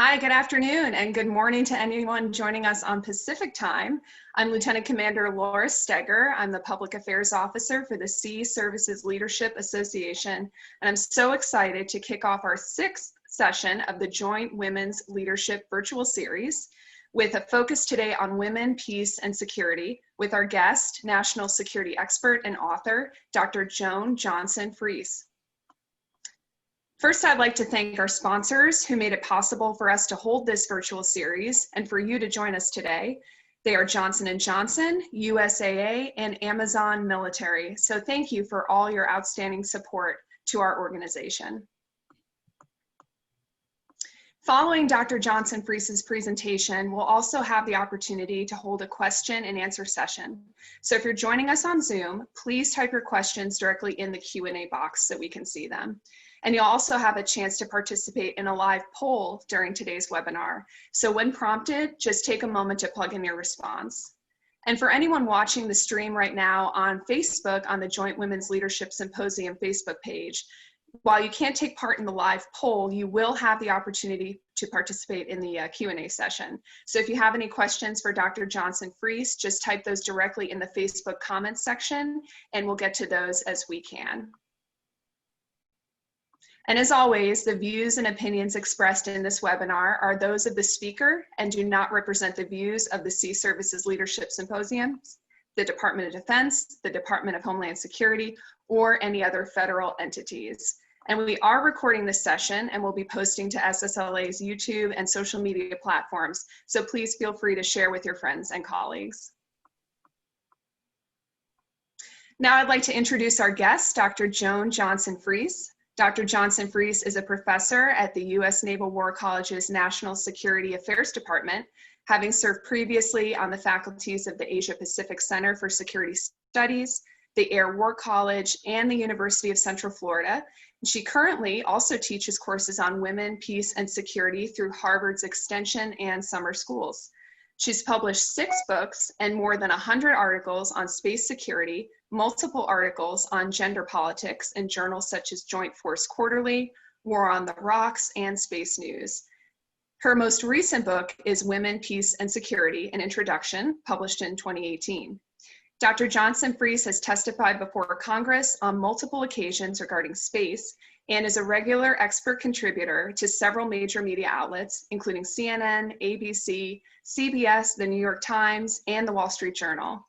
Hi, good afternoon, and good morning to anyone joining us on Pacific time. I'm Lieutenant Commander Laura Steger. I'm the Public Affairs Officer for the Sea Services Leadership Association, and I'm so excited to kick off our 6th session of the Joint Women's Leadership Virtual Series with a focus today on women, peace, and security with our guest, national security expert and author, Dr. Joan Johnson-Fries. First, I'd like to thank our sponsors who made it possible for us to hold this virtual series and for you to join us today. They are Johnson & Johnson, USAA, and Amazon Military. So thank you for all your outstanding support to our organization. Following Dr. Johnson-Fries's presentation, we'll also have the opportunity to hold a question and answer session. So if you're joining us on Zoom, please type your questions directly in the Q&A box so we can see them. And you'll also have a chance to participate in a live poll during today's webinar. So when prompted, just take a moment to plug in your response. And for anyone watching the stream right now on Facebook on the Joint Women's Leadership Symposium Facebook page, while you can't take part in the live poll, you will have the opportunity to participate in the Q&A session. So if you have any questions for Dr. Johnson-Fries, just type those directly in the Facebook comments section, and we'll get to those as we can. And as always, the views and opinions expressed in this webinar are those of the speaker and do not represent the views of the Sea Services Leadership Symposium, the Department of Defense, the Department of Homeland Security, or any other federal entities. And we are recording this session and we'll be posting to SSLA's YouTube and social media platforms. So please feel free to share with your friends and colleagues. Now I'd like to introduce our guest, Dr. Joan Johnson-Fries. Dr. Johnson-Fries is a professor at the U.S. Naval War College's National Security Affairs Department, having served previously on the faculties of the Asia Pacific Center for Security Studies, the Air War College, and the University of Central Florida. She currently also teaches courses on women, peace, and security through Harvard's Extension and summer schools. She's published 6 books and more than 100 articles on space security, multiple articles on gender politics in journals such as Joint Force Quarterly, War on the Rocks, and Space News. Her most recent book is Women, Peace, and Security, an Introduction, published in 2018. Dr. Johnson-Fries has testified before Congress on multiple occasions regarding space and is a regular expert contributor to several major media outlets, including CNN, ABC, CBS, the New York Times, and the Wall Street Journal.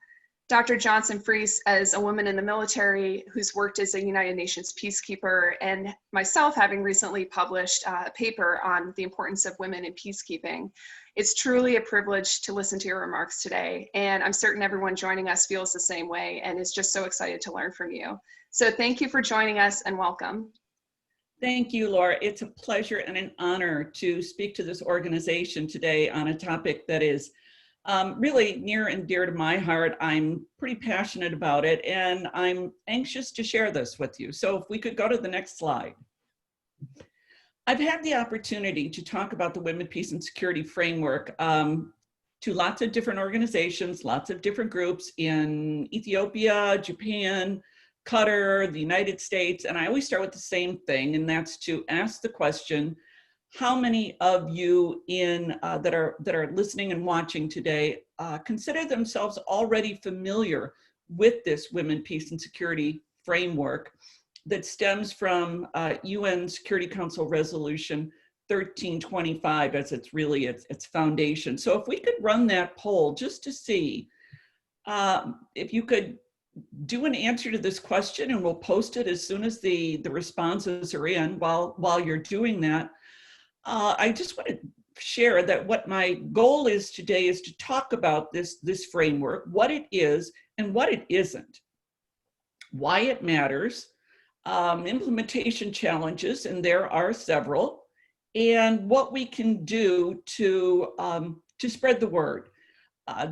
Dr. Johnson-Fries, as a woman in the military who's worked as a United Nations peacekeeper, and myself having recently published a paper on the importance of women in peacekeeping, it's truly a privilege to listen to your remarks today. And I'm certain everyone joining us feels the same way and is just so excited to learn from you. So thank you for joining us and welcome. Thank you, Laura. It's a pleasure and an honor to speak to this organization today on a topic that is really near and dear to my heart. I'm pretty passionate about it, and I'm anxious to share this with you. So if we could go to the next slide. I've had the opportunity to talk about the Women, Peace, and Security Framework to lots of different organizations, lots of different groups in Ethiopia, Japan, Qatar, the United States, and I always start with the same thing, and that's to ask the question, how many of you that are listening and watching today consider themselves already familiar with this Women, Peace, and Security Framework that stems from UN Security Council Resolution 1325 as its foundation. So if we could run that poll just to see if you could do an answer to this question, and we'll post it as soon as the responses are in. While you're doing that, I just want to share that what my goal is today is to talk about this framework, what it is and what it isn't, why it matters, implementation challenges, and there are several, and what we can do to spread the word.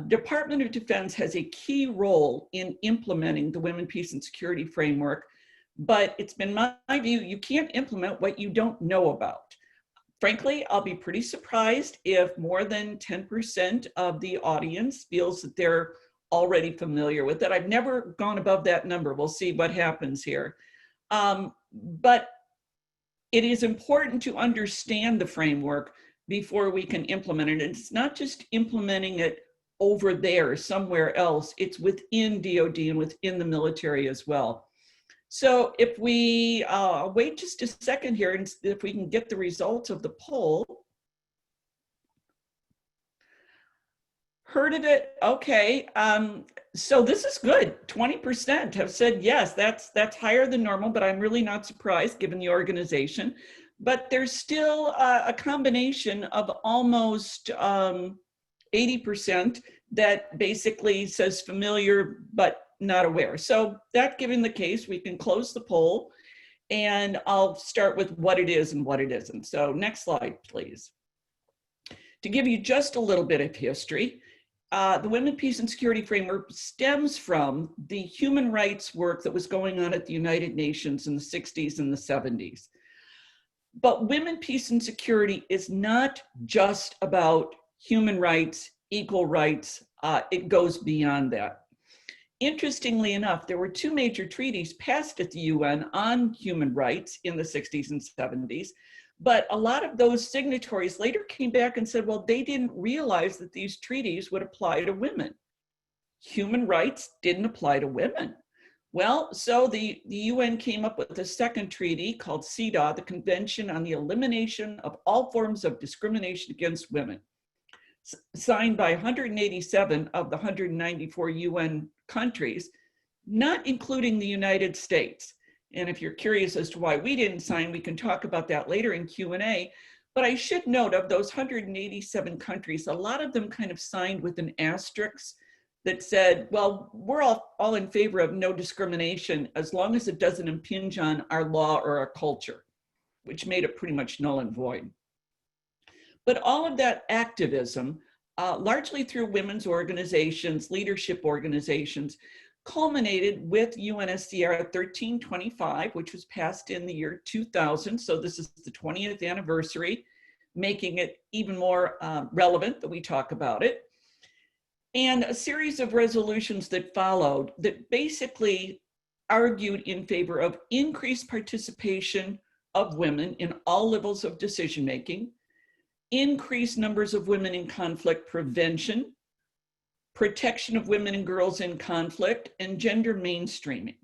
Department of Defense has a key role in implementing the Women, Peace, and Security Framework, but it's been my view, you can't implement what you don't know about. Frankly, I'll be pretty surprised if more than 10% of the audience feels that they're already familiar with it. I've never gone above that number. We'll see what happens here. But it is important to understand the framework before we can implement it. And it's not just implementing it over there somewhere else, it's within DoD and within the military as well. So if we wait just a second here, and if we can get the results of the poll. Heard of it? Okay. So this is good. 20% have said yes. That's higher than normal, but I'm really not surprised given the organization. But there's still a combination of almost 80% that basically says familiar but not aware. So that given the case, we can close the poll, and I'll start with what it is and what it isn't. So next slide, please. To give you just a little bit of history, the Women, Peace, and Security Framework stems from the human rights work that was going on at the United Nations in the 60s and the 70s. But women, peace, and security is not just about human rights, equal rights. It goes beyond that. Interestingly enough, there were two major treaties passed at the UN on human rights in the 60s and 70s. But a lot of those signatories later came back and said, well, they didn't realize that these treaties would apply to women. Human rights didn't apply to women. Well, so the UN came up with a second treaty called CEDAW, the Convention on the Elimination of All Forms of Discrimination Against Women, signed by 187 of the 194 UN countries, not including the United States. And if you're curious as to why we didn't sign, we can talk about that later in Q&A. But I should note, of those 187 countries, a lot of them kind of signed with an asterisk that said, well, we're all in favor of no discrimination as long as it doesn't impinge on our law or our culture, which made it pretty much null and void. But all of that activism, largely through women's organizations, leadership organizations, culminated with UNSCR 1325, which was passed in the year 2000. So this is the 20th anniversary, making it even more relevant that we talk about it. And a series of resolutions that followed that basically argued in favor of increased participation of women in all levels of decision-making, increased numbers of women in conflict prevention, protection of women and girls in conflict, and gender mainstreaming.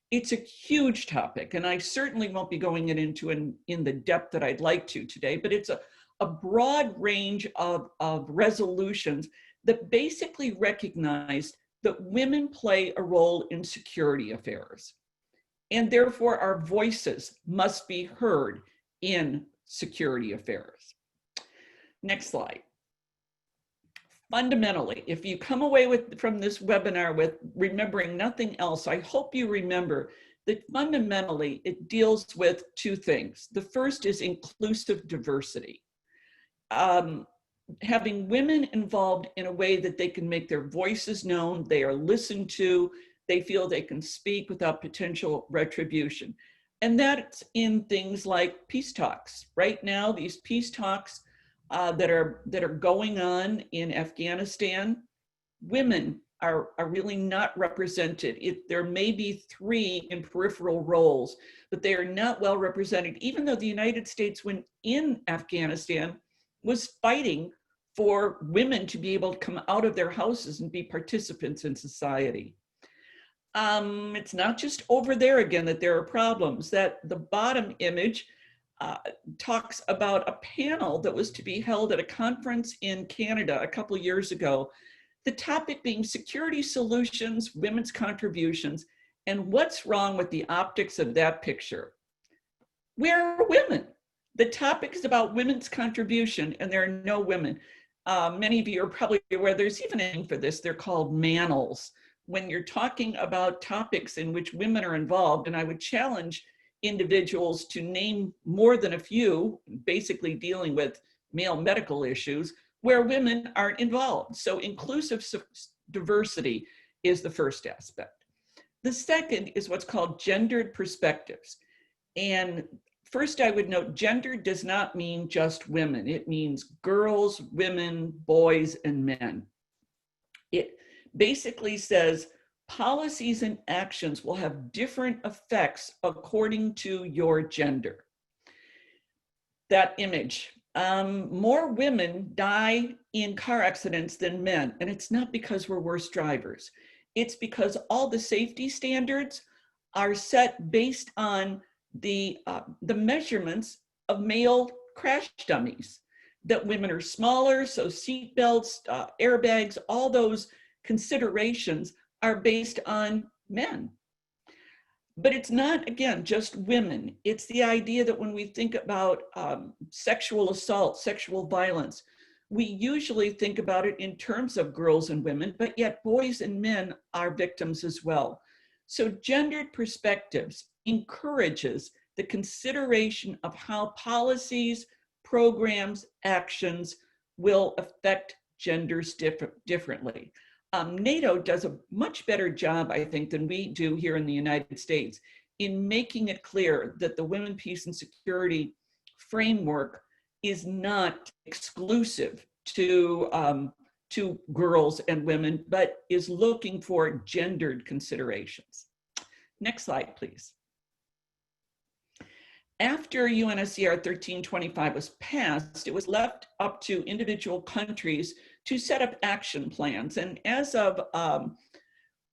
It's a huge topic, and I certainly won't be going into it in the depth that I'd like to today, but it's a broad range of resolutions that basically recognized that women play a role in security affairs, and therefore our voices must be heard in security affairs. Next slide. Fundamentally, if you come away from this webinar with remembering nothing else, I hope you remember that fundamentally it deals with two things. The first is inclusive diversity. Having women involved in a way that they can make their voices known, they are listened to, they feel they can speak without potential retribution. And that's in things like peace talks. Right now, these peace talks that are going on in Afghanistan, women are really not represented. There may be 3 in peripheral roles, but they are not well represented, even though the United States, when in Afghanistan, was fighting for women to be able to come out of their houses and be participants in society. It's not just over there again that there are problems. That the bottom image talks about a panel that was to be held at a conference in Canada a couple years ago. The topic being security solutions, women's contributions, and what's wrong with the optics of that picture. Where are women? The topic is about women's contribution, and there are no women. Many of you are probably aware there's even a name for this. They're called manels. When you're talking about topics in which women are involved, and I would challenge individuals to name more than a few, basically dealing with male medical issues, where women aren't involved. So inclusive diversity is the first aspect. The second is what's called gendered perspectives. And first, I would note gender does not mean just women. It means girls, women, boys, and men. It basically says policies and actions will have different effects according to your gender. That image more women die in car accidents than men. And it's not because we're worse drivers. It's because all the safety standards are set based on the measurements of male crash dummies, that women are smaller, so seat belts, airbags, all those considerations are based on men. But it's not, again, just women. It's the idea that when we think about sexual assault, sexual violence, we usually think about it in terms of girls and women, but yet boys and men are victims as well. So gendered perspectives encourages the consideration of how policies, programs, actions will affect genders differently. NATO does a much better job, I think, than we do here in the United States in making it clear that the Women, Peace, and Security framework is not exclusive to girls and women, but is looking for gendered considerations. Next slide, please. After UNSCR 1325 was passed, it was left up to individual countries to set up action plans. And as of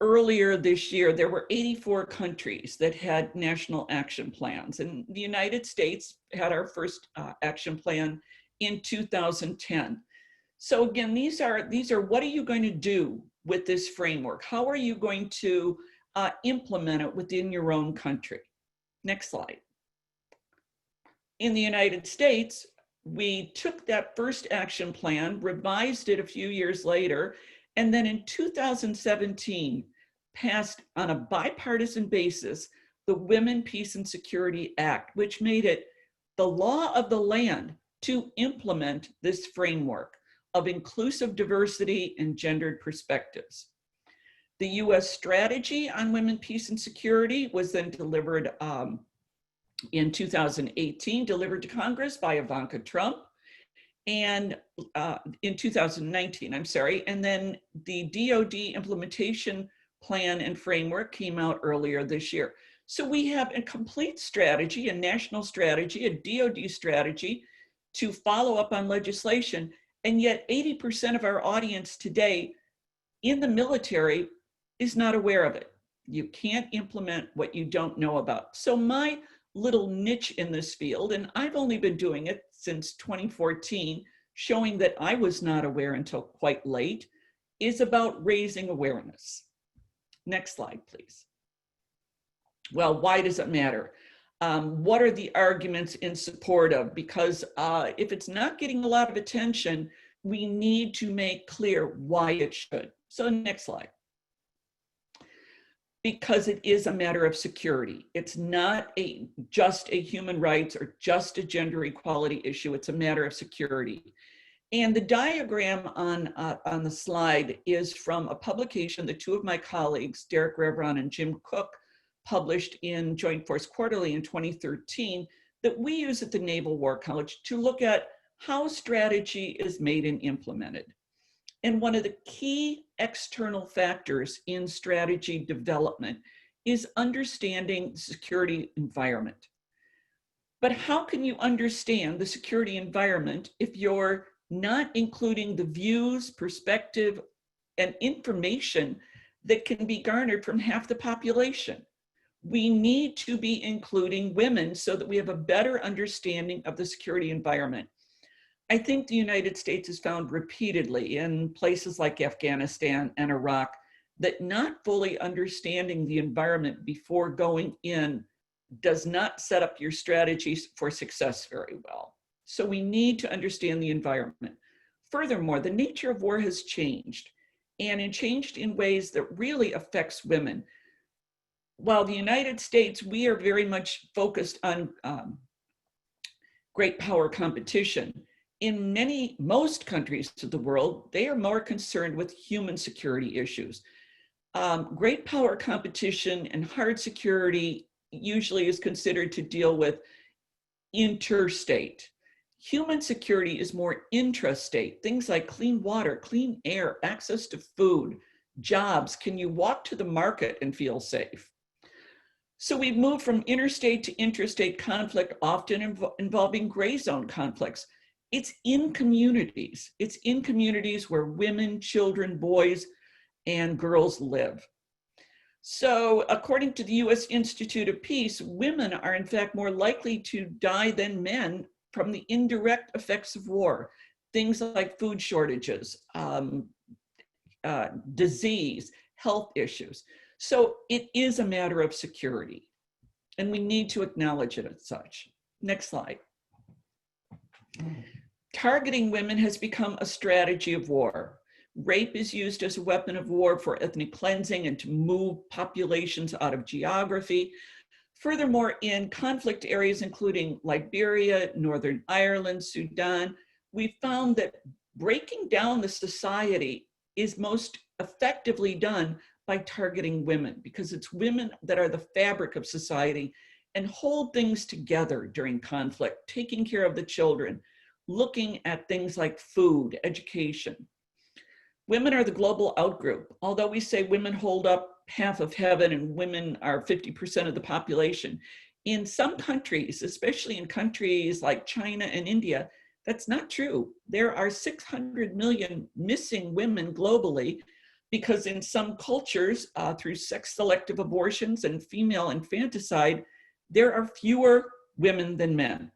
earlier this year, there were 84 countries that had national action plans. And the United States had our first action plan in 2010. So again, these are what are you going to do with this framework? How are you going to implement it within your own country? Next slide. In the United States, we took that first action plan, revised it a few years later, and then in 2017 passed on a bipartisan basis the Women, Peace, and Security Act, which made it the law of the land to implement this framework of inclusive diversity and gendered perspectives. The US strategy on women, peace, and security was then delivered in 2018, delivered to Congress by Ivanka Trump, and in 2019, I'm sorry, and then the DoD implementation plan and framework came out earlier this year. So we have a complete strategy, a national strategy, a DoD strategy to follow up on legislation, and yet 80% of our audience today in the military is not aware of it. You can't implement what you don't know about. So my little niche in this field, and I've only been doing it since 2014, showing that I was not aware until quite late, is about raising awareness. Next slide, please. Well, why does it matter? What are the arguments in support of? Because if it's not getting a lot of attention, we need to make clear why it should. So next slide. Because it is a matter of security. It's not just a human rights or just a gender equality issue. It's a matter of security. And the diagram on the slide is from a publication that two of my colleagues, Derek Revron and Jim Cook, published in Joint Force Quarterly in 2013 that we use at the Naval War College to look at how strategy is made and implemented. And one of the key external factors in strategy development is understanding the security environment. But how can you understand the security environment if you're not including the views, perspective, and information that can be garnered from half the population? We need to be including women so that we have a better understanding of the security environment. I think the United States has found repeatedly in places like Afghanistan and Iraq that not fully understanding the environment before going in does not set up your strategies for success very well. So we need to understand the environment. Furthermore, the nature of war has changed, and it changed in ways that really affects women. While the United States, we are very much focused on great power competition. In most countries of the world, they are more concerned with human security issues. Great power competition and hard security usually is considered to deal with interstate. Human security is more intrastate. Things like clean water, clean air, access to food, jobs. Can you walk to the market and feel safe? So we've moved from interstate to intrastate conflict, often involving gray zone conflicts. It's in communities. It's in communities where women, children, boys, and girls live. So according to the US Institute of Peace, women are in fact more likely to die than men from the indirect effects of war. Things like food shortages, disease, health issues. So it is a matter of security, and we need to acknowledge it as such. Next slide. Targeting women has become a strategy of war. Rape is used as a weapon of war for ethnic cleansing and to move populations out of geography. Furthermore, in conflict areas including Liberia, Northern Ireland, Sudan, we found that breaking down the society is most effectively done by targeting women, because it's women that are the fabric of society and hold things together during conflict, taking care of the children, looking at things like food, education. Women are the global outgroup. Although we say women hold up half of heaven and women are 50% of the population, in some countries, especially in countries like China and India, that's not true. There are 600 million missing women globally, because in some cultures, through sex-selective abortions and female infanticide, there are fewer women than men.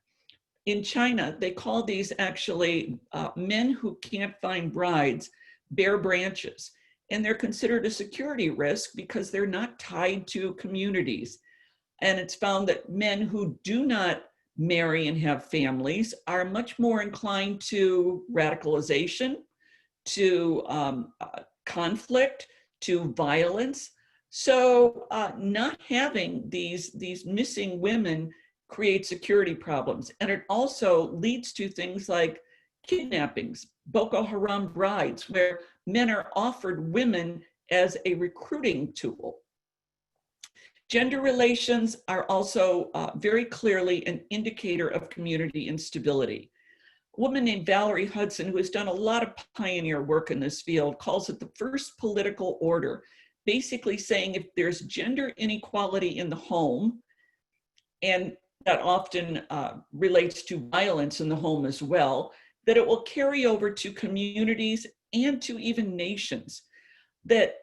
In China, they call these actually men who can't find brides, bare branches. And they're considered a security risk because they're not tied to communities. And it's found that men who do not marry and have families are much more inclined to radicalization, to conflict, to violence. So not having these missing women creates security problems. And it also leads to things like kidnappings, Boko Haram brides, where men are offered women as a recruiting tool. Gender relations are also very clearly an indicator of community instability. A woman named Valerie Hudson, who has done a lot of pioneer work in this field, calls it the first political order, basically saying if there's gender inequality in the home, and that often relates to violence in the home as well, that it will carry over to communities and to even nations. That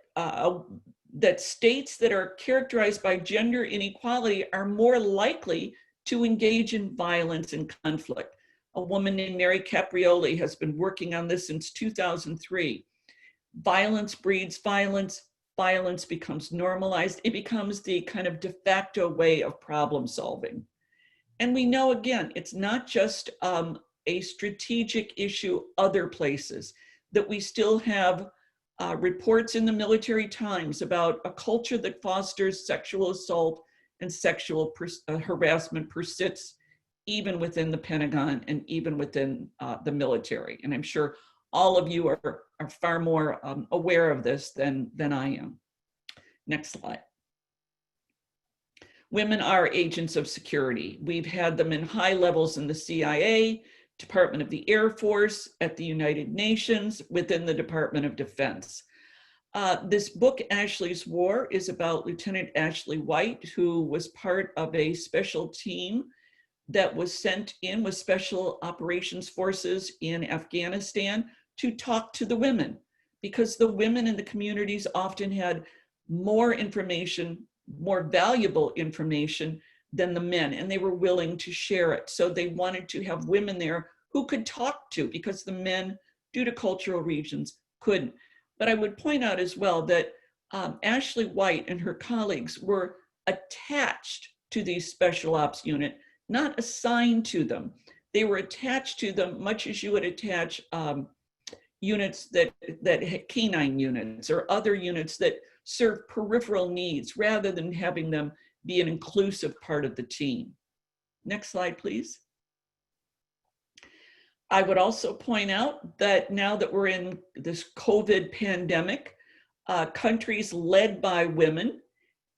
states that are characterized by gender inequality are more likely to engage in violence and conflict. A woman named Mary Caprioli has been working on this since 2003. Violence breeds violence. Violence becomes normalized. It becomes the kind of de facto way of problem solving. And we know, again, it's not just a strategic issue other places, that we still have reports in the Military Times about a culture that fosters sexual assault and sexual harassment persists even within the Pentagon and even within the military. And I'm sure all of you are far more aware of this than I am. Next slide. Women are agents of security. We've had them in high levels in the CIA, Department of the Air Force, at the United Nations, within the Department of Defense. This book, Ashley's War, is about Lieutenant Ashley White, who was part of a special team that was sent in with Special Operations Forces in Afghanistan to talk to the women, because the women in the communities often had more information, more valuable information than the men, and they were willing to share it. So they wanted to have women there who could talk to, because the men, due to cultural regions, couldn't. But I would point out as well that Ashley White and her colleagues were attached to these special ops unit, not assigned to them. They were attached to them much as you would attach units that canine units or other units that serve peripheral needs, rather than having them be an inclusive part of the team. Next slide, please. I would also point out that now that we're in this COVID pandemic, countries led by women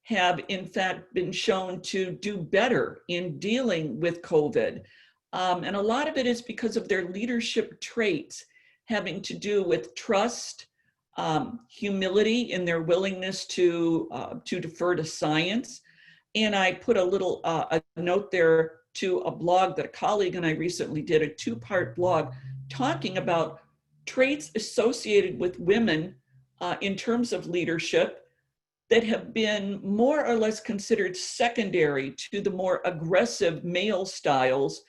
have in fact been shown to do better in dealing with COVID. And a lot of it is because of their leadership traits having to do with trust, humility in their willingness to defer to science. And I put a little a note there to a blog that a colleague and I recently did, a 2-part blog talking about traits associated with women in terms of leadership that have been more or less considered secondary to the more aggressive male styles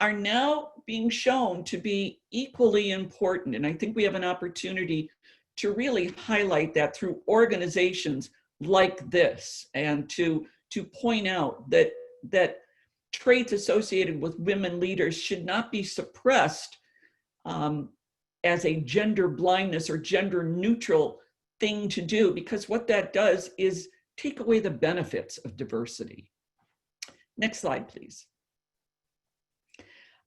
are now being shown to be equally important. And I think we have an opportunity to really highlight that through organizations like this, and to point out that traits associated with women leaders should not be suppressed as a gender blindness or gender neutral thing to do, because what that does is take away the benefits of diversity. Next slide, please.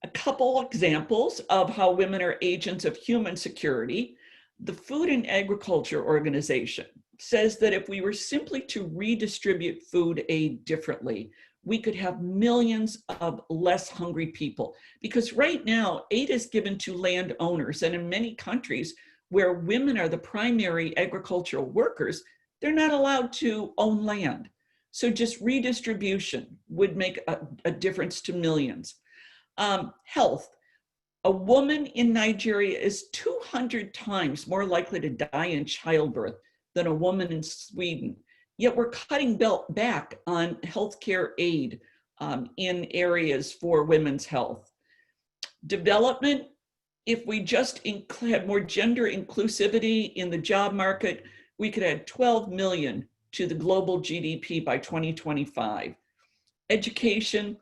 A couple examples of how women are agents of human security. The Food and Agriculture Organization says that if we were simply to redistribute food aid differently, we could have millions of less hungry people. Because right now, aid is given to landowners, and in many countries where women are the primary agricultural workers, they're not allowed to own land. So just redistribution would make a difference to millions. Health. A woman in Nigeria is 200 times more likely to die in childbirth than a woman in Sweden. Yet we're cutting back on healthcare aid in areas for women's health. Development. If we just had more gender inclusivity in the job market, we could add 12 million to the global GDP by 2025. Education,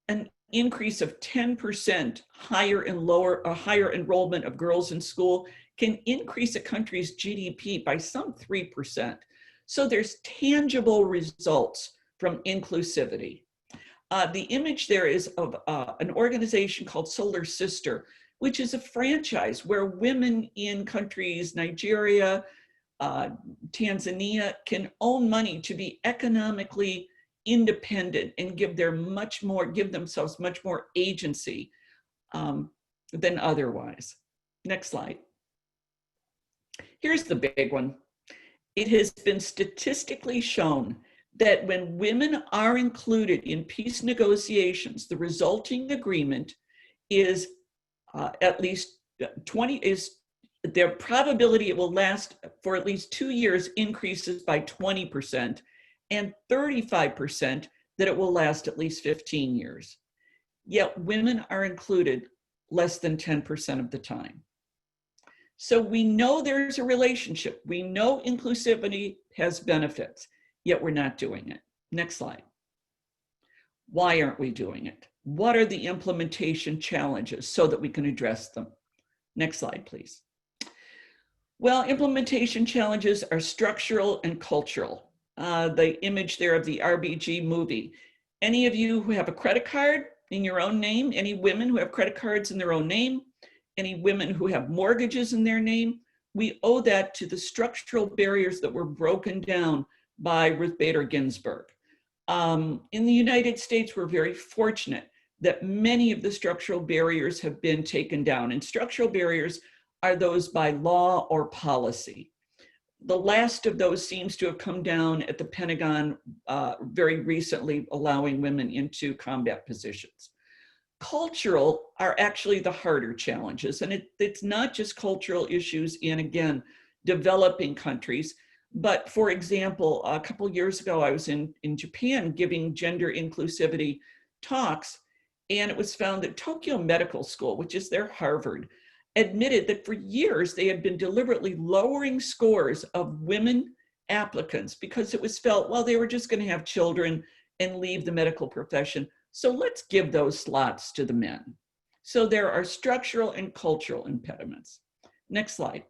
an increase of 10% higher enrollment of girls in school can increase a country's GDP by some 3%. So there's tangible results from inclusivity. The image there is of an organization called Solar Sister, which is a franchise where women in countries, Nigeria, Tanzania, can own money to be economically independent and give themselves much more agency than otherwise. Next slide. Here's the big one. It has been statistically shown that when women are included in peace negotiations, the resulting agreement is at least 20 is their probability it will last for at least 2 years increases by 20%, and 35% that it will last at least 15 years. Yet women are included less than 10% of the time. So we know there's a relationship. We know inclusivity has benefits, yet we're not doing it. Next slide. Why aren't we doing it? What are the implementation challenges so that we can address them? Next slide, please. Well, implementation challenges are structural and cultural. The image there of the RBG movie. Any of you who have a credit card in your own name, any women who have credit cards in their own name, any women who have mortgages in their name, we owe that to the structural barriers that were broken down by Ruth Bader Ginsburg. In the United States, we're very fortunate that many of the structural barriers have been taken down, and structural barriers are those by law or policy. The last of those seems to have come down at the Pentagon very recently, allowing women into combat positions. Cultural are actually the harder challenges, and it's not just cultural issues in, again, developing countries, but for example, a couple years ago, I was in Japan giving gender inclusivity talks, and it was found that Tokyo Medical School, which is their Harvard, admitted that for years they had been deliberately lowering scores of women applicants because it was felt, well, they were just going to have children and leave the medical profession. So let's give those slots to the men. So there are structural and cultural impediments. Next slide.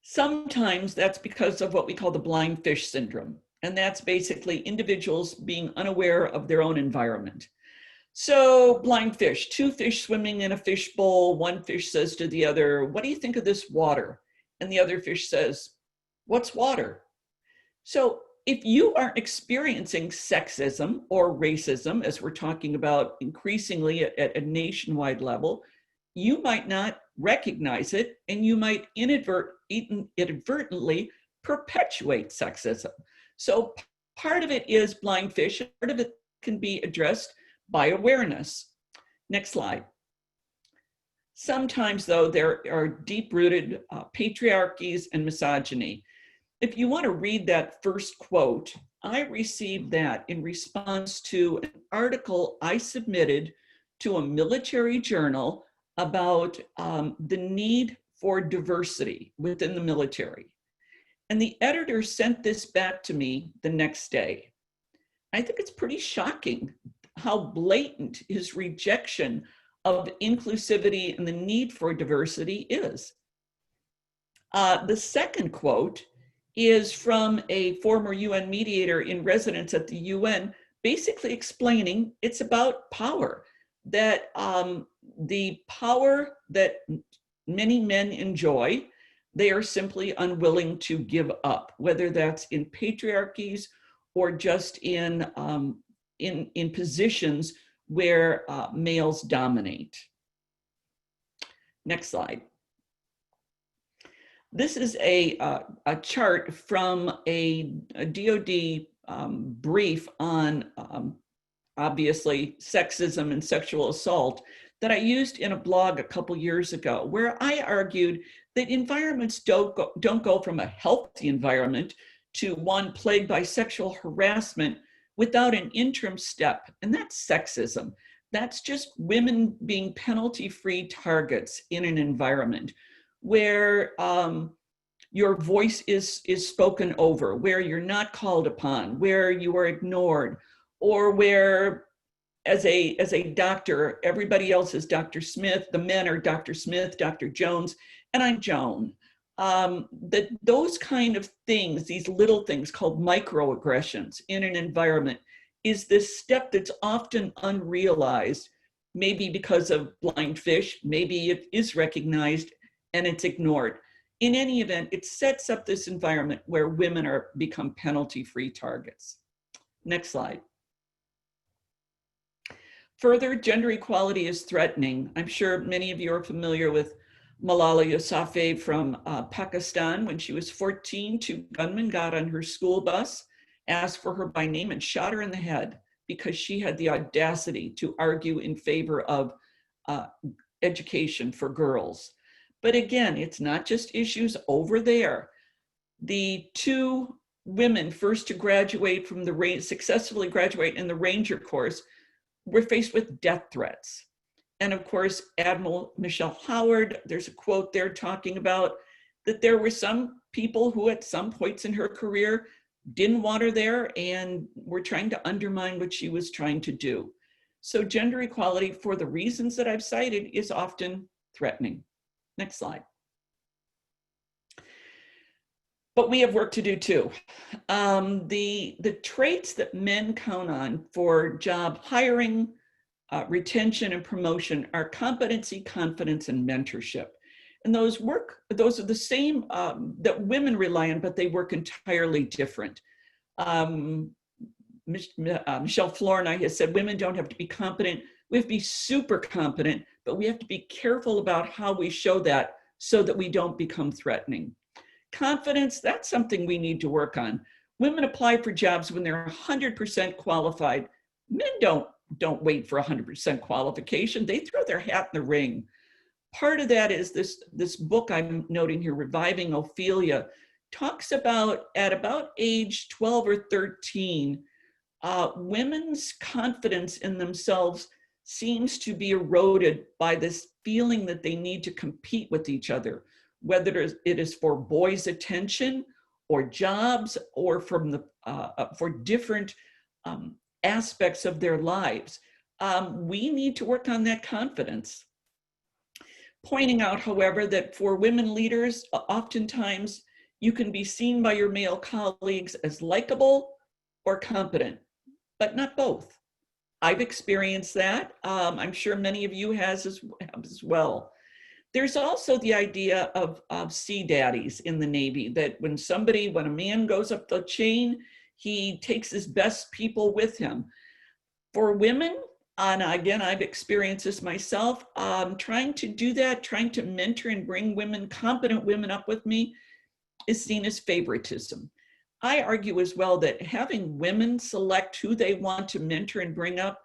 Sometimes that's because of what we call the blind fish syndrome. And that's basically individuals being unaware of their own environment. So blind fish, 2 fish swimming in a fish bowl. One fish says to the other, what do you think of this water? And the other fish says, what's water? So if you aren't experiencing sexism or racism, as we're talking about increasingly at a nationwide level, you might not recognize it, and you might inadvertently perpetuate sexism. So part of it is blind fish, part of it can be addressed by awareness. Next slide. Sometimes, though, there are deep-rooted patriarchies and misogyny. If you want to read that first quote, I received that in response to an article I submitted to a military journal about the need for diversity within the military. And the editor sent this back to me the next day. I think it's pretty shocking how blatant his rejection of inclusivity and the need for diversity is. The second quote is from a former UN mediator in residence at the UN, basically explaining it's about power, that the power that many men enjoy, they are simply unwilling to give up, whether that's in patriarchies or just in positions where males dominate. Next slide. This is a chart from a DoD brief on obviously sexism and sexual assault that I used in a blog a couple years ago, where I argued that environments don't go from a healthy environment to one plagued by sexual harassment without an interim step, and that's sexism. That's just women being penalty-free targets in an environment where your voice is spoken over, where you're not called upon, where you are ignored, or where as a doctor, everybody else is Dr. Smith, the men are Dr. Smith, Dr. Jones, and I'm Joan. That those kind of things, these little things called microaggressions in an environment, is this step that's often unrealized, maybe because of blind fish, maybe it is recognized and it's ignored. In any event, it sets up this environment where women become penalty-free targets. Next slide. Further, gender equality is threatening. I'm sure many of you are familiar with Malala Yousafzai from Pakistan. When she was 14, 2 gunmen got on her school bus, asked for her by name, and shot her in the head because she had the audacity to argue in favor of education for girls. But again, it's not just issues over there. The 2 women first to graduate from the successfully graduate in the Ranger course were faced with death threats. And of course, Admiral Michelle Howard, there's a quote there talking about that there were some people who at some points in her career didn't want her there and were trying to undermine what she was trying to do. So gender equality, for the reasons that I've cited, is often threatening. Next slide. But we have work to do too. The traits that men count on for job hiring, retention, and promotion are competency, confidence, and mentorship. And those are the same that women rely on, but they work entirely different. Michelle Flournoy has said women don't have to be competent, we have to be super competent, but we have to be careful about how we show that so that we don't become threatening. Confidence, that's something we need to work on. Women apply for jobs when they're 100% qualified. Men don't wait for 100% qualification. They throw their hat in the ring. Part of that is this book I'm noting here, Reviving Ophelia, talks about at about age 12 or 13, women's confidence in themselves seems to be eroded by this feeling that they need to compete with each other, whether it is for boys' attention or jobs or for different aspects of their lives. We need to work on that confidence. Pointing out, however, that for women leaders, oftentimes you can be seen by your male colleagues as likable or competent, but not both. I've experienced that. I'm sure many of you have as well. There's also the idea of sea daddies in the Navy, that when a man goes up the chain, he takes his best people with him. For women, and again, I've experienced this myself, trying to do that, trying to mentor and bring competent women up with me is seen as favoritism. I argue as well that having women select who they want to mentor and bring up,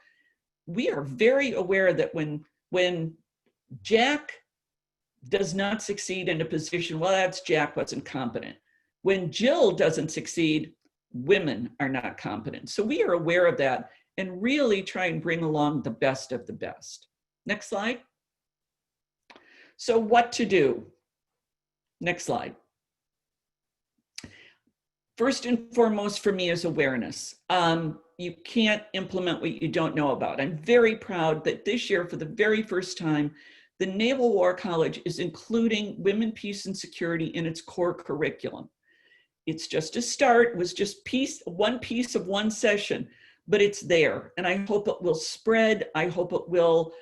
we are very aware that when Jack does not succeed in a position, well, that's Jack wasn't competent. When Jill doesn't succeed, women are not competent. So we are aware of that and really try and bring along the best of the best. Next slide. So what to do? Next slide. First and foremost for me is awareness. You can't implement what you don't know about. I'm very proud that this year, for the very first time, the Naval War College is including women, peace, and security in its core curriculum. It's just a start. It was just one piece of one session, but it's there. And I hope it will spread. I hope it will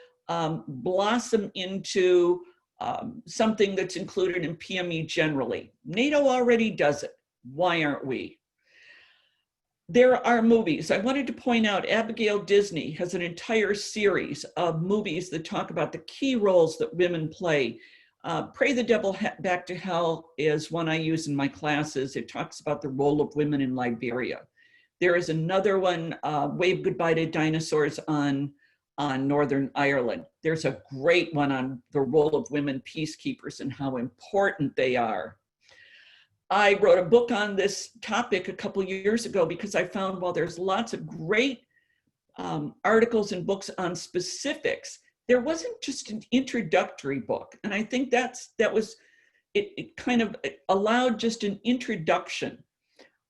blossom into something that's included in PME generally. NATO already does it. Why aren't we? There are movies. I wanted to point out Abigail Disney has an entire series of movies that talk about the key roles that women play. Pray the Devil Back to Hell is one I use in my classes. It talks about the role of women in Liberia. There is another one, Wave Goodbye to Dinosaurs on Northern Ireland. There's a great one on the role of women peacekeepers and how important they are. I wrote a book on this topic a couple years ago because I found while there's lots of great articles and books on specifics, there wasn't just an introductory book. And I think it kind of allowed just an introduction.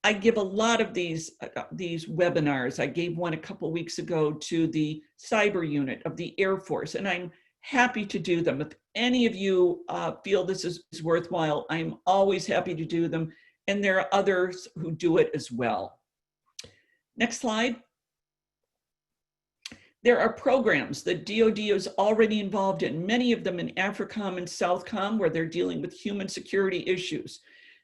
I give a lot of these webinars. I gave one a couple weeks ago to the cyber unit of the Air Force, and I'm happy to do them. If any of you feel this is worthwhile, I'm always happy to do them. And there are others who do it as well. Next slide. There are programs that DoD is already involved in, many of them in AFRICOM and SOUTHCOM, where they're dealing with human security issues.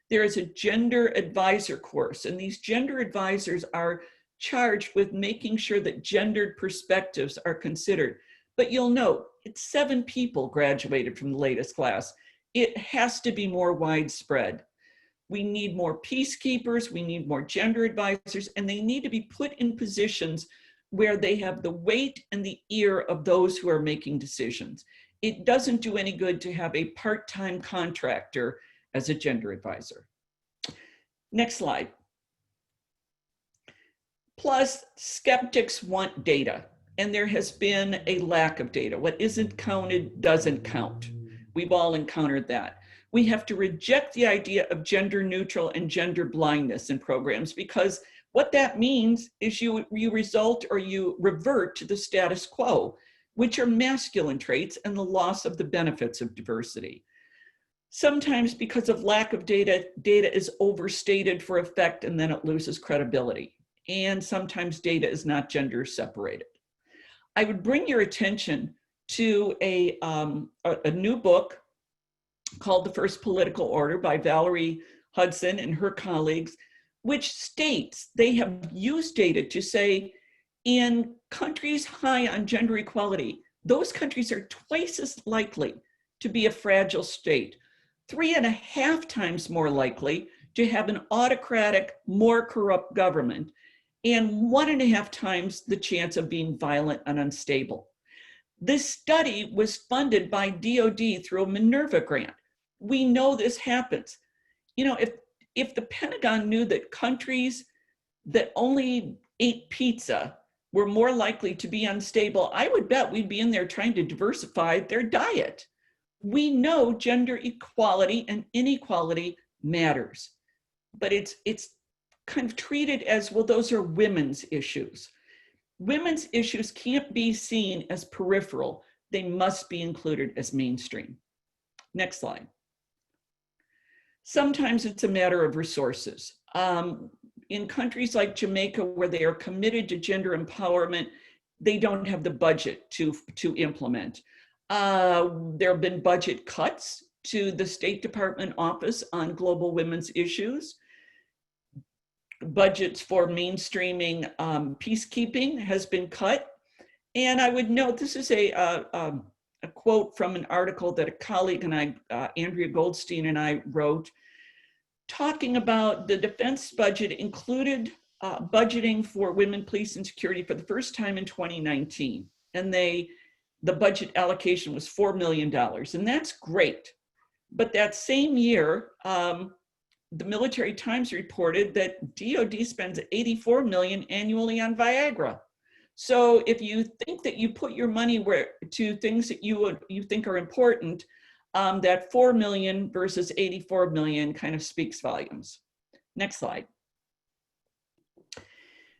There is a gender advisor course, and these gender advisors are charged with making sure that gendered perspectives are considered. But you'll note, it's 7 people graduated from the latest class. It has to be more widespread. We need more peacekeepers, we need more gender advisors, and they need to be put in positions where they have the weight and the ear of those who are making decisions. It doesn't do any good to have a part-time contractor as a gender advisor. Next slide. Plus, skeptics want data. And there has been a lack of data. What isn't counted doesn't count. We've all encountered that. We have to reject the idea of gender neutral and gender blindness in programs, because what that means is you result or you revert to the status quo, which are masculine traits and the loss of the benefits of diversity. Sometimes because of lack of data, data is overstated for effect and then it loses credibility. And sometimes data is not gender separated. I would bring your attention to a new book called The First Political Order by Valerie Hudson and her colleagues, which states they have used data to say in countries high on gender equality, those countries are twice as likely to be a fragile state, 3.5 times more likely to have an autocratic, more corrupt government, and 1.5 times the chance of being violent and unstable. This study was funded by DoD through a Minerva grant. We know this happens. You know, if the Pentagon knew that countries that only ate pizza were more likely to be unstable, I would bet we'd be in there trying to diversify their diet. We know gender equality and inequality matters, but it's kind of treated as, well, those are women's issues. Women's issues can't be seen as peripheral. They must be included as mainstream. Next slide. Sometimes it's a matter of resources. In countries like Jamaica, where they are committed to gender empowerment, they don't have the budget to implement. There have been budget cuts to the State Department Office on Global Women's Issues. Budgets for mainstreaming peacekeeping has been cut. And I would note, this is a quote from an article that a colleague and I, Andrea Goldstein and I wrote. talking about the defense budget included budgeting for women, police, and security for the first time in 2019. And the budget allocation was $4 million, and that's great. But that same year, the Military Times reported that DoD spends $84 million annually on Viagra. So if you think that you put your money to things that you think are important, that 4 million versus 84 million kind of speaks volumes. Next slide.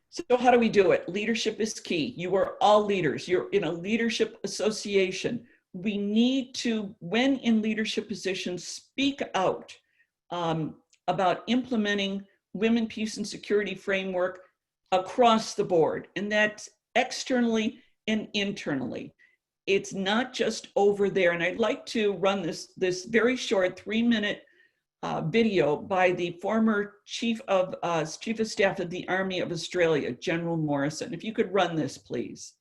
So how do we do it? Leadership is key. You are all leaders. You're in a leadership association. We need to, when in leadership positions, speak out about implementing women, peace, and security framework across the board, and that's externally and internally. It's not just over there. And I'd like to run this very short 3-minute video by the former Chief of Staff of the Army of Australia, General Morrison. If you could run this, please.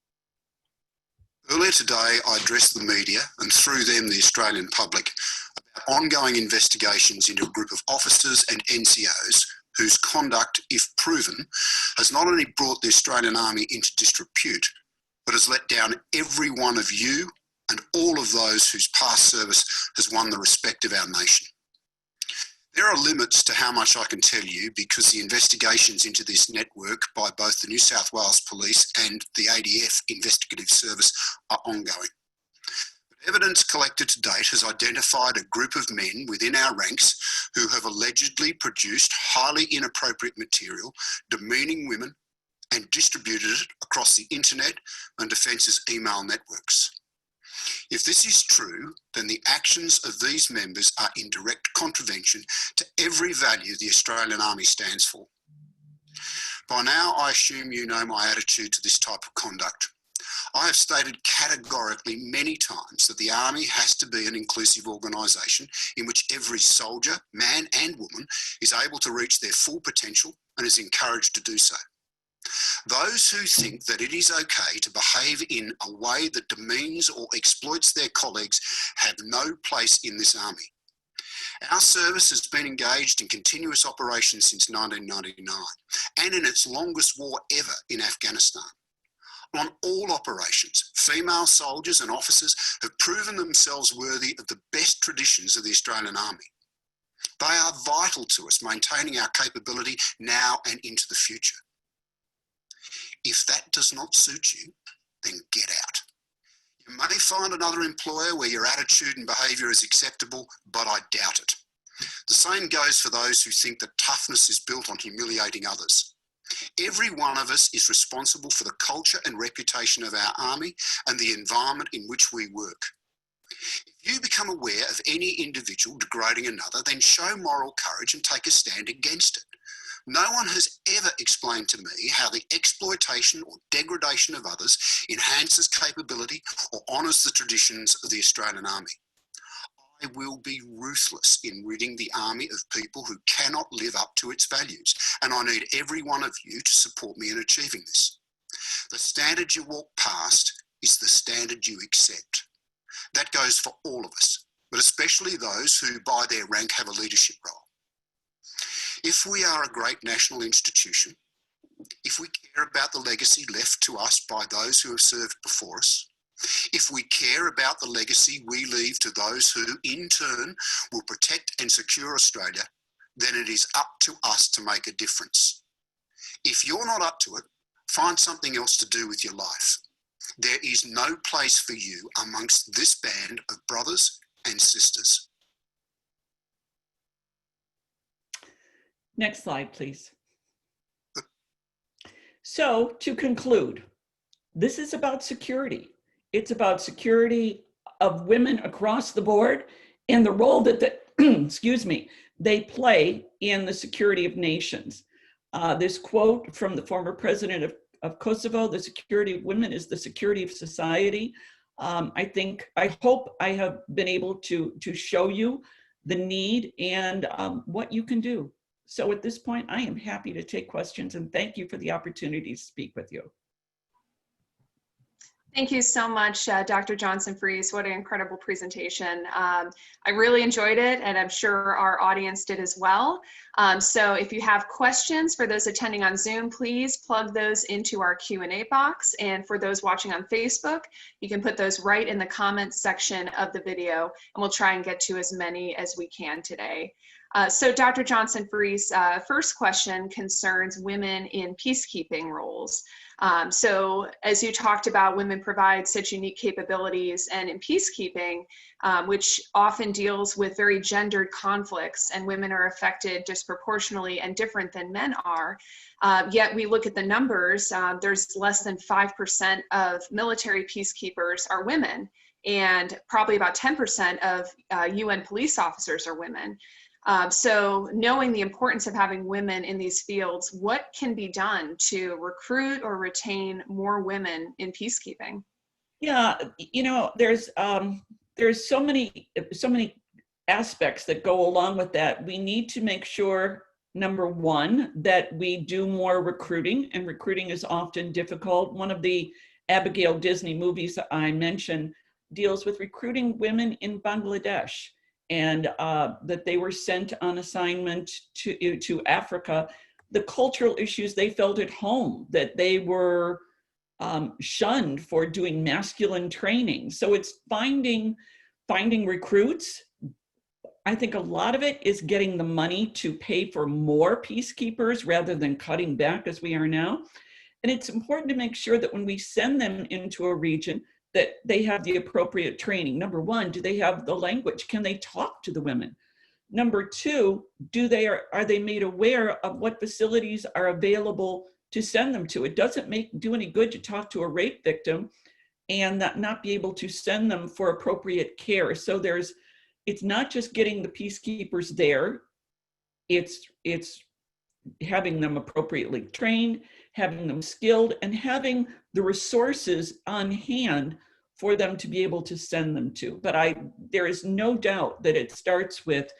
Earlier today, I addressed the media and through them the Australian public about ongoing investigations into a group of officers and NCOs whose conduct, if proven, has not only brought the Australian Army into disrepute, but has let down every one of you and all of those whose past service has won the respect of our nation. There are limits to how much I can tell you because the investigations into this network by both the New South Wales Police and the ADF Investigative Service are ongoing. But evidence collected to date has identified a group of men within our ranks who have allegedly produced highly inappropriate material, demeaning women, and distributed it across the internet and Defence's email networks. If this is true, then the actions of these members are in direct contravention to every value the Australian Army stands for. By now, I assume you know my attitude to this type of conduct. I have stated categorically many times that the Army has to be an inclusive organisation in which every soldier, man and woman, is able to reach their full potential and is encouraged to do so. Those who think that it is okay to behave in a way that demeans or exploits their colleagues have no place in this army. Our service has been engaged in continuous operations since 1999 and in its longest war ever in Afghanistan. On all operations, female soldiers and officers have proven themselves worthy of the best traditions of the Australian Army. They are vital to us maintaining our capability now and into the future. If that does not suit you, then get out. You may find another employer where your attitude and behaviour is acceptable, but I doubt it. The same goes for those who think that toughness is built on humiliating others. Every one of us is responsible for the culture and reputation of our army and the environment in which we work. If you become aware of any individual degrading another, then show moral courage and take a stand against it. No one has ever explained to me how the exploitation or degradation of others enhances capability or honours the traditions of the Australian Army. I will be ruthless in ridding the Army of people who cannot live up to its values, and I need every one of you to support me in achieving this. The standard you walk past is the standard you accept. That goes for all of us, but especially those who by their rank have a leadership role. If we are a great national institution, if we care about the legacy left to us by those who have served before us, if we care about the legacy we leave to those who, in turn, will protect and secure Australia, then it is up to us to make a difference. If you're not up to it, find something else to do with your life. There is no place for you amongst this band of brothers and sisters. Next slide, please. So to conclude, this is about security. It's about security of women across the board and the role that they play in the security of nations. This quote from the former president of Kosovo, the security of women is the security of society. I hope I have been able to show you the need and what you can do. So at this point, I am happy to take questions and thank you for the opportunity to speak with you. Thank you so much, Dr. Johnson-Fries. What an incredible presentation. I really enjoyed it, and I'm sure our audience did as well. So if you have questions for those attending on Zoom, please plug those into our Q&A box. And for those watching on Facebook, you can put those right in the comments section of the video, and we'll try and get to as many as we can today. So Dr. Johnson-Fries, first question concerns women in peacekeeping roles. So as you talked about, women provide such unique capabilities, and in peacekeeping, which often deals with very gendered conflicts, and women are affected disproportionately and different than men are. Yet we look at the numbers, there's less than 5% of military peacekeepers are women, and probably about 10% of UN police officers are women. So knowing the importance of having women in these fields, what can be done to recruit or retain more women in peacekeeping? Yeah, you know, there's so many aspects that go along with that. We need to make sure, number one, that we do more recruiting, and recruiting is often difficult. One of the Abigail Disney movies that I mentioned deals with recruiting women in Bangladesh, and that they were sent on assignment to Africa. The cultural issues they felt at home, that they were shunned for doing masculine training. So it's finding recruits. I think a lot of it is getting the money to pay for more peacekeepers rather than cutting back as we are now. And it's important to make sure that when we send them into a region, that they have the appropriate training. Number one, do they have the language? Can they talk to the women? Number two, are they made aware of what facilities are available to send them to? It doesn't do any good to talk to a rape victim and not be able to send them for appropriate care. So it's not just getting the peacekeepers there, it's having them appropriately trained, having them skilled, and having the resources on hand for them to be able to send them to. But there is no doubt that it starts with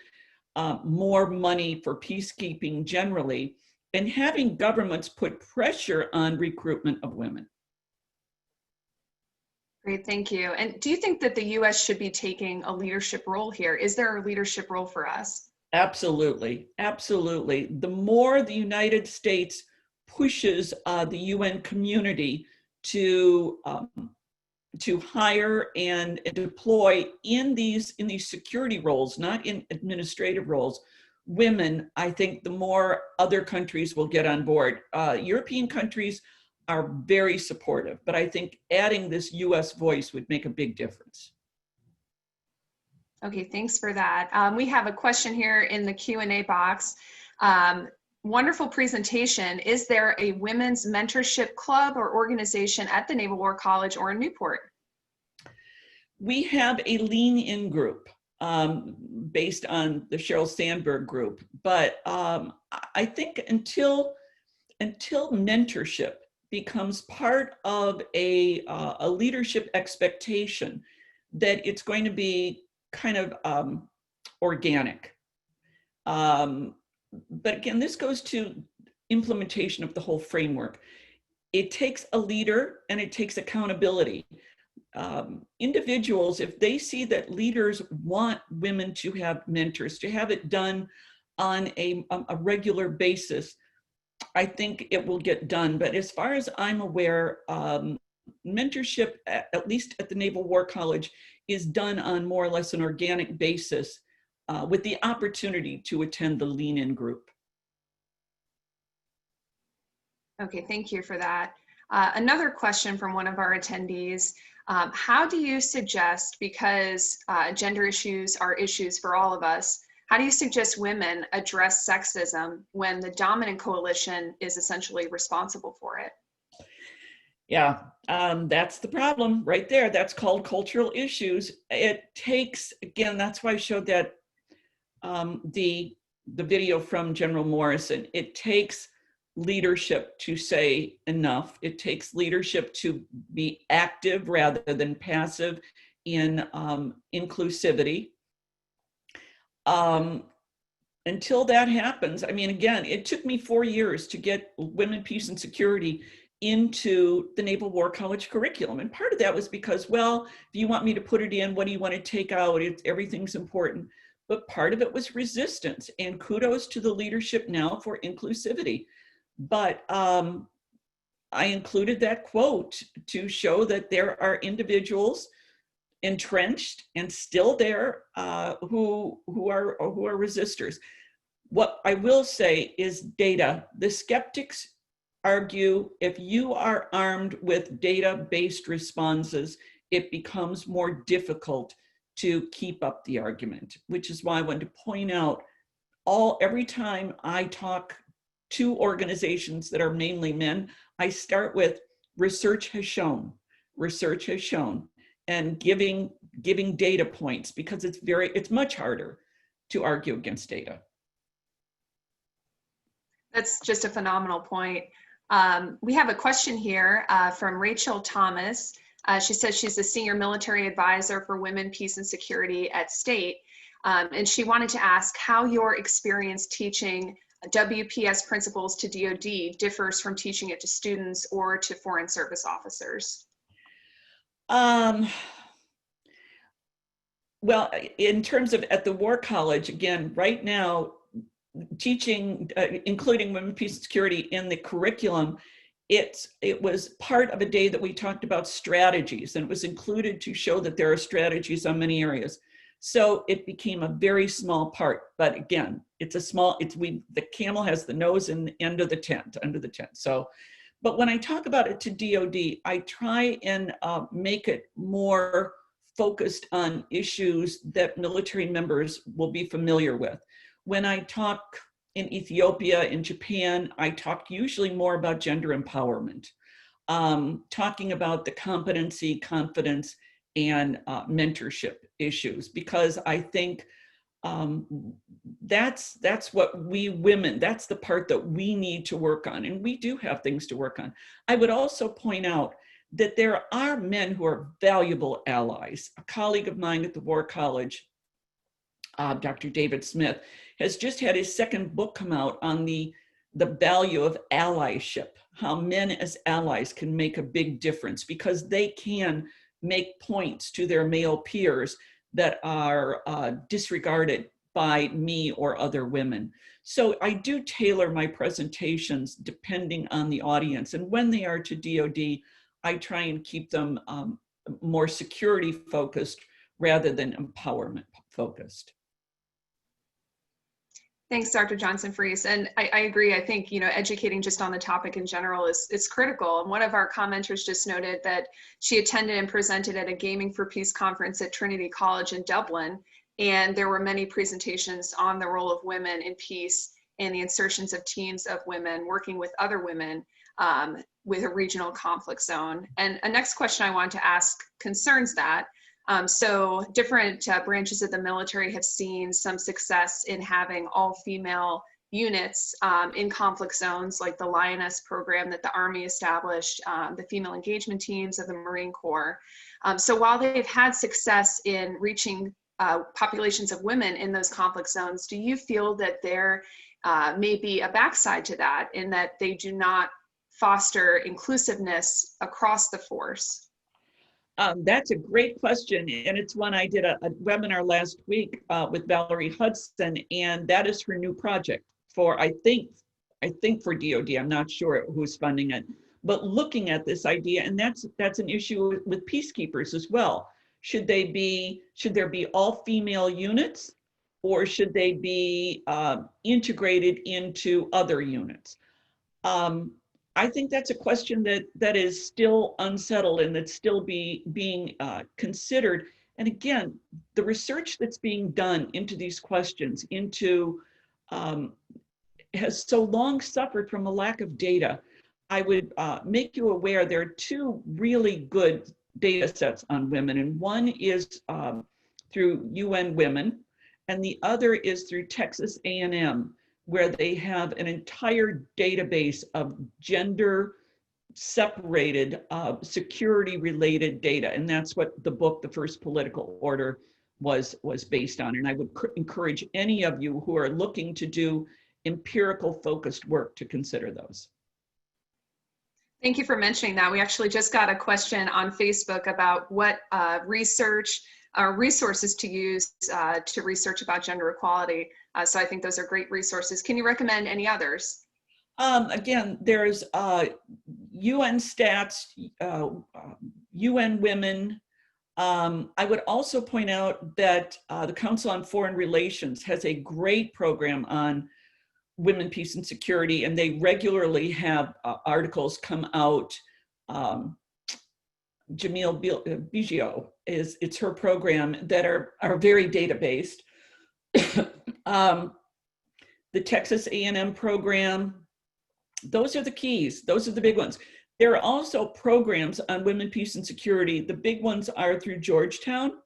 more money for peacekeeping generally, and having governments put pressure on recruitment of women. Great, thank you. And do you think that the US should be taking a leadership role here? Is there a leadership role for us? Absolutely, absolutely. The more the United States pushes the UN community to hire and deploy in these security roles, not in administrative roles, women, I think the more other countries will get on board. European countries are very supportive, but I think adding this US voice would make a big difference. Okay, thanks for that. We have a question here in the Q&A box. Wonderful presentation. Is there a women's mentorship club or organization at the Naval War College or in Newport? We have a lean-in group based on the Sheryl Sandberg group, but I think until mentorship becomes part of a leadership expectation, that it's going to be kind of organic. But again, this goes to implementation of the whole framework. It takes a leader and it takes accountability. Individuals, if they see that leaders want women to have mentors, to have it done on a regular basis, I think it will get done. But as far as I'm aware, mentorship, at least at the Naval War College, is done on more or less an organic basis, with the opportunity to attend the lean-in group. Okay, thank you for that. Another question from one of our attendees. How do you suggest, because gender issues are issues for all of us, how do you suggest women address sexism when the dominant coalition is essentially responsible for it? Yeah, that's the problem right there. That's called cultural issues. It takes, again, that's why I showed that the video from General Morrison. It takes leadership to say enough. It takes leadership to be active rather than passive in inclusivity. Until that happens, I mean, again, it took me 4 years to get women, peace, and security into the Naval War College curriculum. And part of that was because, well, if you want me to put it in, what do you want to take out? Everything's important. But part of it was resistance, and kudos to the leadership now for inclusivity. But I included that quote to show that there are individuals entrenched and still there who are resistors. What I will say is data. The skeptics argue if you are armed with data-based responses, it becomes more difficult to keep up the argument, which is why I wanted to point out every time I talk to organizations that are mainly men, I start with research has shown, and giving data points, because it's much harder to argue against data. That's just a phenomenal point. We have a question here from Rachel Thomas. She says she's a senior military advisor for women, peace, and security at State. And she wanted to ask how your experience teaching WPS principles to DoD differs from teaching it to students or to foreign service officers. Well, in terms of at the War College, again, right now, teaching, including women, peace, and security in the curriculum, it was part of a day that we talked about strategies, and it was included to show that there are strategies on many areas. So it became a very small part, but again, the camel has the nose in the end of the tent, under the tent. So, but when I talk about it to DoD, I try and make it more focused on issues that military members will be familiar with. When I talk in Ethiopia, in Japan, I talk usually more about gender empowerment, talking about the competency, confidence, and mentorship issues, because I think that's what we women, that's the part that we need to work on, and we do have things to work on. I would also point out that there are men who are valuable allies. A colleague of mine at the War College, Dr. David Smith, has just had his second book come out on the value of allyship, how men as allies can make a big difference because they can make points to their male peers that are disregarded by me or other women. So I do tailor my presentations depending on the audience, and when they are to DoD, I try and keep them more security focused rather than empowerment focused. Thanks, Dr. Johnson-Fries. And I agree. I think, educating just on the topic in general is critical. And one of our commenters just noted that she attended and presented at a Gaming for Peace conference at Trinity College in Dublin. And there were many presentations on the role of women in peace and the insertions of teams of women working with other women with a regional conflict zone. And a next question I want to ask concerns that. So different branches of the military have seen some success in having all-female units in conflict zones, like the Lioness program that the Army established, the female engagement teams of the Marine Corps. So while they've had success in reaching populations of women in those conflict zones, do you feel that there may be a backside to that, in that they do not foster inclusiveness across the force? That's a great question, and it's one I did a webinar last week with Valerie Hudson, and that is her new project for, I think for DoD. I'm not sure who's funding it, but looking at this idea, and that's an issue with peacekeepers as well. Should there be all female units, or should they be integrated into other units? I think that's a question that is still unsettled and that's still being considered. And again, the research that's being done into these questions has so long suffered from a lack of data. I would make you aware there are two really good data sets on women, and one is through UN Women, and the other is through Texas A&M, where they have an entire database of gender separated security related data. And that's what the book, The First Political Order, was based on. And I would encourage any of you who are looking to do empirical focused work to consider those. Thank you for mentioning that. We actually just got a question on Facebook about what research or resources to use to research about gender equality. So I think those are great resources. Can you recommend any others? Again, there's UN Stats, UN Women. I would also point out that the Council on Foreign Relations has a great program on women, peace, and security, and they regularly have articles come out. Jamil Biggio, it's her program that are very data-based. The Texas A&M program, those are the keys. Those are the big ones. There are also programs on women, peace, and security. The big ones are through Georgetown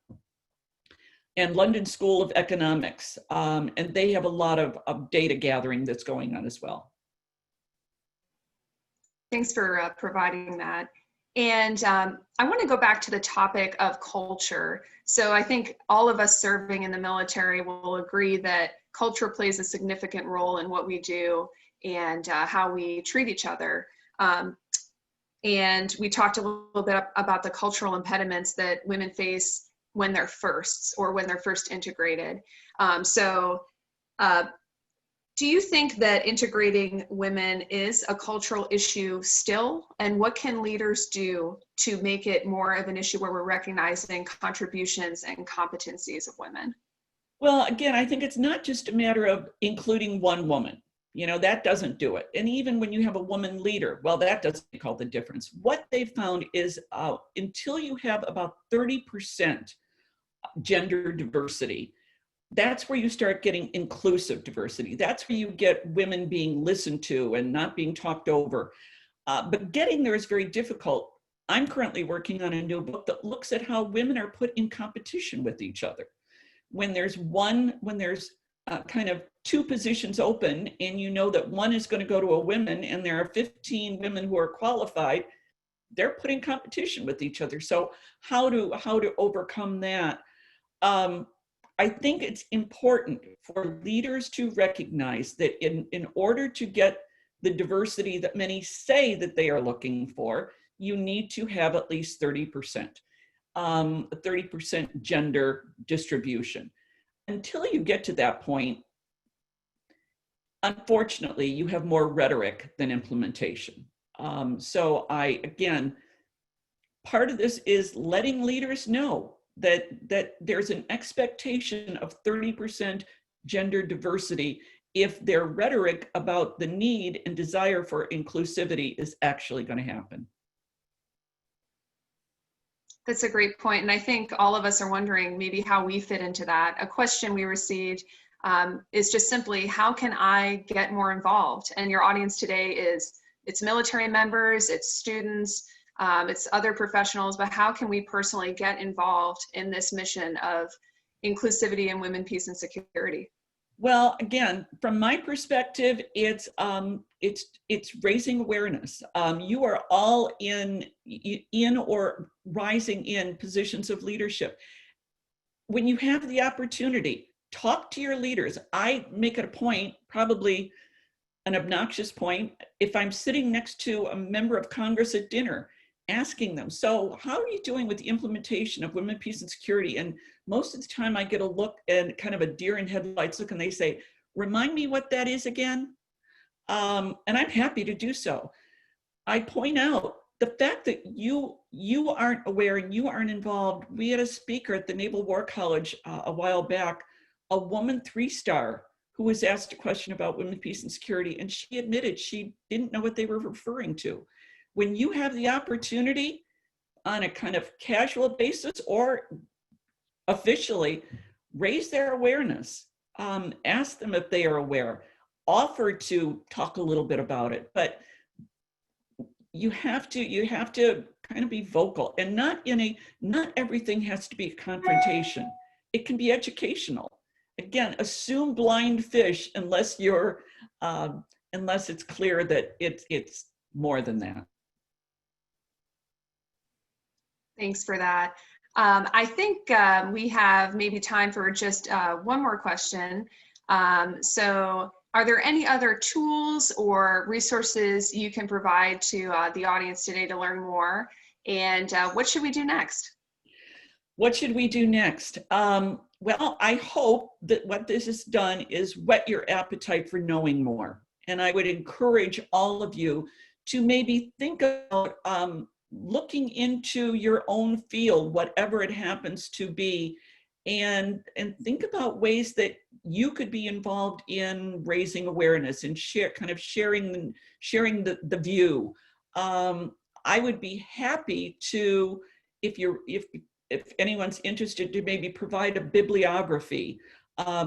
and London School of Economics. And they have a lot of data gathering that's going on as well. Thanks for providing that. And I want to go back to the topic of culture. So I think all of us serving in the military will agree that culture plays a significant role in what we do and how we treat each other. And we talked a little bit about the cultural impediments that women face when they're firsts or when they're first integrated. Do you think that integrating women is a cultural issue still? And what can leaders do to make it more of an issue where we're recognizing contributions and competencies of women? Well, again, I think it's not just a matter of including one woman. You know, that doesn't do it. And even when you have a woman leader, well, that doesn't make all the difference. What they've found is until you have about 30% gender diversity, that's where you start getting inclusive diversity. That's where you get women being listened to and not being talked over. But getting there is very difficult. I'm currently working on a new book that looks at how women are put in competition with each other. When there's kind of two positions open and you know that one is going to go to a woman and there are 15 women who are qualified, they're put in competition with each other. So how to overcome that? I think it's important for leaders to recognize that in order to get the diversity that many say that they are looking for, you need to have at least 30%, 30% gender distribution. Until you get to that point, unfortunately, you have more rhetoric than implementation. So part of this is letting leaders know that there's an expectation of 30% gender diversity if their rhetoric about the need and desire for inclusivity is actually going to happen. That's a great point. And I think all of us are wondering maybe how we fit into that. A question we received is just simply, how can I get more involved? And your audience today it's military members, it's students, it's other professionals, but how can we personally get involved in this mission of inclusivity and women, peace, and security? Well, again, from my perspective, it's raising awareness. You are all in or rising in positions of leadership. When you have the opportunity, talk to your leaders. I make it a point, probably an obnoxious point, if I'm sitting next to a member of Congress at dinner, asking them, so how are you doing with the implementation of women, peace, and security? And most of the time I get a look and kind of a deer in headlights look, and they say, remind me what that is again. And I'm happy to do so. I point out the fact that you aren't aware and you aren't involved. We had a speaker at the Naval War College a while back, a woman 3-star who was asked a question about women, peace, and security, and she admitted she didn't know what they were referring to. When you have the opportunity on a kind of casual basis or officially, raise their awareness. Ask them if they are aware. Offer to talk a little bit about it, but you have to kind of be vocal, and not everything has to be a confrontation. It can be educational. Again, assume blind fish unless it's clear that it's more than that. Thanks for that. I think we have maybe time for just one more question. So Are there any other tools or resources you can provide to the audience today to learn more? And what should we do next? What should we do next? Well, I hope that what this has done is whet your appetite for knowing more. And I would encourage all of you to maybe think about looking into your own field, whatever it happens to be, and think about ways that you could be involved in raising awareness and sharing the view. I would be happy to, if anyone's interested, to maybe provide a bibliography,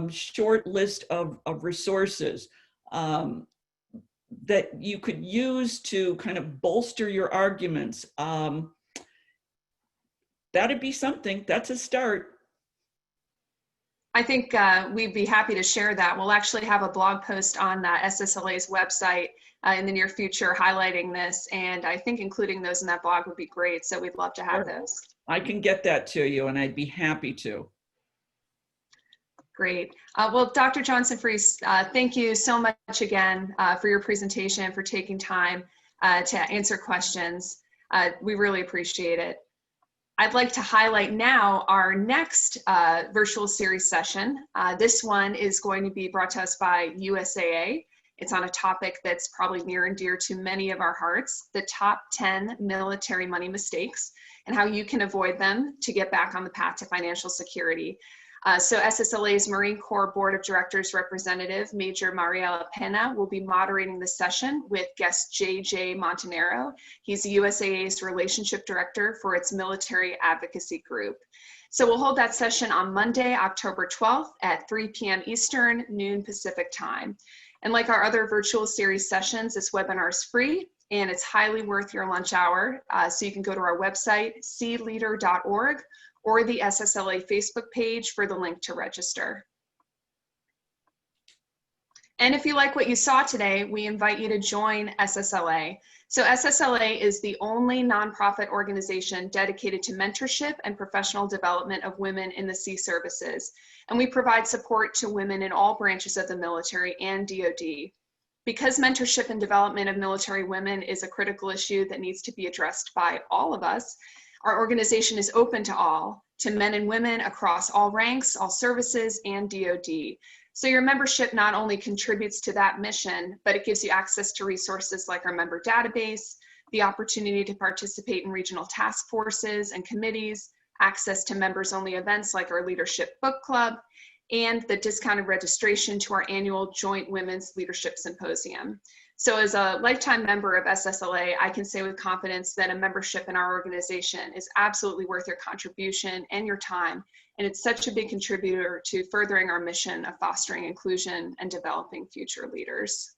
short list of resources that you could use to kind of bolster your arguments. That'd be something. That's a start. I think we'd be happy to share that. We'll actually have a blog post on SSLA's website in the near future highlighting this, and I think including those in that blog would be great, so we'd love to have those. I can get that to you, and I'd be happy to. Great. Well, Dr. Johnson-Fries, thank you so much again for your presentation, for taking time to answer questions. We really appreciate it. I'd like to highlight now our next virtual series session. This one is going to be brought to us by USAA. It's on a topic that's probably near and dear to many of our hearts, the top 10 military money mistakes and how you can avoid them to get back on the path to financial security. So SSLA's Marine Corps Board of Directors representative, Major Mariela Pena, will be moderating the session with guest JJ Montanaro. He's USAA's relationship director for its military advocacy group. So we'll hold that session on Monday, October 12th at 3 p.m. Eastern, noon Pacific time. And like our other virtual series sessions, this webinar is free and it's highly worth your lunch hour. So you can go to our website, cleader.org, or the SSLA Facebook page for the link to register. And if you like what you saw today, we invite you to join SSLA. So SSLA is the only nonprofit organization dedicated to mentorship and professional development of women in the sea services. And we provide support to women in all branches of the military and DoD. Because mentorship and development of military women is a critical issue that needs to be addressed by all of us, our organization is open to all, to men and women across all ranks, all services, and DoD. So your membership not only contributes to that mission, but it gives you access to resources like our member database, the opportunity to participate in regional task forces and committees, access to members-only events like our Leadership Book Club, and the discounted registration to our annual Joint Women's Leadership Symposium. So as a lifetime member of SSLA, I can say with confidence that a membership in our organization is absolutely worth your contribution and your time. And it's such a big contributor to furthering our mission of fostering inclusion and developing future leaders.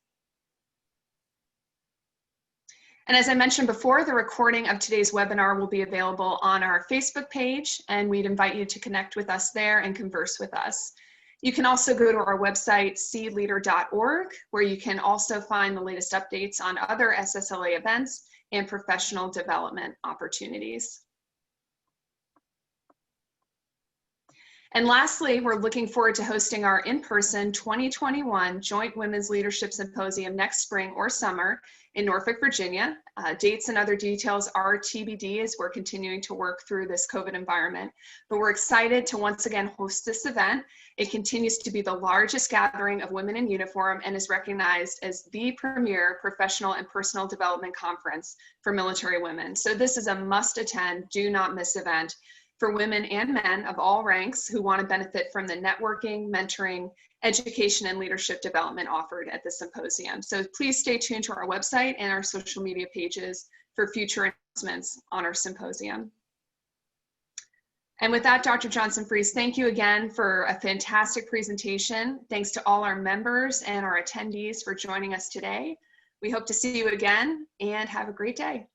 And as I mentioned before, the recording of today's webinar will be available on our Facebook page, and we'd invite you to connect with us there and converse with us. You can also go to our website, cleader.org, where you can also find the latest updates on other SSLA events and professional development opportunities. And lastly, we're looking forward to hosting our in-person 2021 Joint Women's Leadership Symposium next spring or summer in Norfolk, Virginia. Dates and other details are TBD as we're continuing to work through this COVID environment, but we're excited to once again host this event. It continues to be the largest gathering of women in uniform and is recognized as the premier professional and personal development conference for military women. So this is a must-attend, do not miss event for women and men of all ranks who want to benefit from the networking, mentoring, education, and leadership development offered at the symposium. So please stay tuned to our website and our social media pages for future announcements on our symposium. And with that, Dr. Johnson-Fries, thank you again for a fantastic presentation. Thanks to all our members and our attendees for joining us today. We hope to see you again and have a great day.